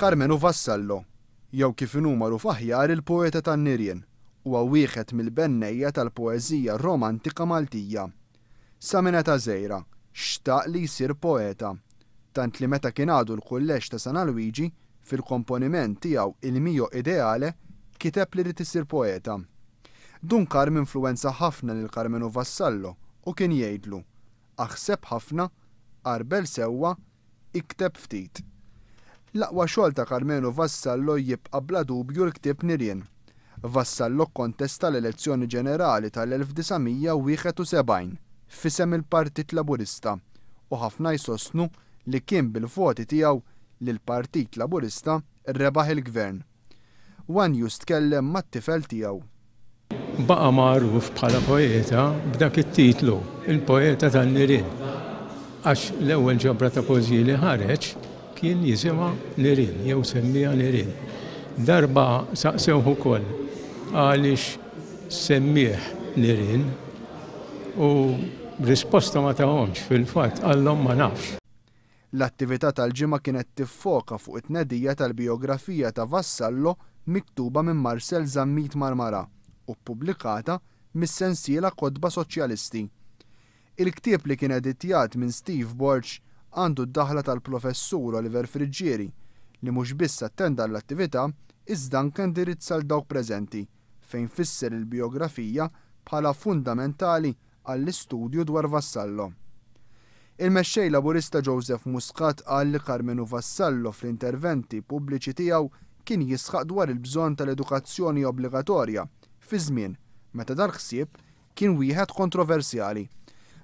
Carmenu Vassallo, jew kif inhu magħruf aħjar il-poeta tan-nirien, huwa wieħed mill-bennejja tal-poeżija romantika Maltija. Sa minn eta żgħira xtaq li jsir poeta, tant li meta kien għadu l-kulleġġ ta' San Luigi fil-komponiment tiegħu Il-Mio Ideale kiteb li rid isir poeta. Dun Carm influwenza ħafna lil Carmenu Vassallo u kien jgħidlu: aħseb ħafna, qarbel sewwa, ikteb ftit. L-aqwa xogħol ta' Carmenu Vassallo jibqa' bla dubju l-ktieb Nirien. Vassallo kontesta l-elezzjoni ġenerali tal-1971 f'isem il-Partit Laburista u ħafna jsostnu li kien bil-voti tiegħu li l-Partit Laburista rrebaħ il-gvern. Wan just tkellem mat-tifel tiegħu. Baqa' magħruf bħala poeta b'dak it-titlu, il-poeta tan-nirien. Għax l-ewwel ġabra ta' poeżiji li ħareġ kien jisimha Nirien jew semmija Nirien. Darba saqsewh ukoll għaliex semmih Nirien u risposta ma tahomx fil-fatt għallhom ma nafx. L-attività tal-ġimgħa kienet tiffoka fuq it-tnedija tal-biografija ta' Vassallo miktuba minn Marcel Zammit Marmara u ppubblikata mis-sensiela Kotba Soċjalisti. Il-ktieb li kien editjat minn Steve Borch għandu d-daħla tal-professur Oliver Frigieri li mhux biss attenda l-attività iżda anke indirizza l dawk preżenti fejn fisser il-biografija bħala fundamentali għall-istudju dwar Vassallo. Il-mexxej Laburista Joseph Muscat qal li Carmenu Vassallo fl-interventi pubbliċi tiegħu kien jisħaq dwar il-bżonn tal-edukazzjoni obbligatorja fi żmien meta dal-ħsieb kien wieħed kontroversjali.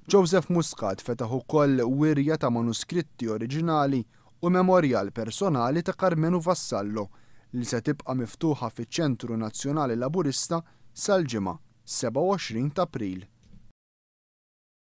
Joseph Muscat fetaħ ukoll wirja ta' manuskritti oriġinali u memorjal personali ta' Carmenu Vassallo li se tibqa' miftuħa fiċ-Ċentru Nazzjonali Laburista sal-ġimgħa 27 ta' April.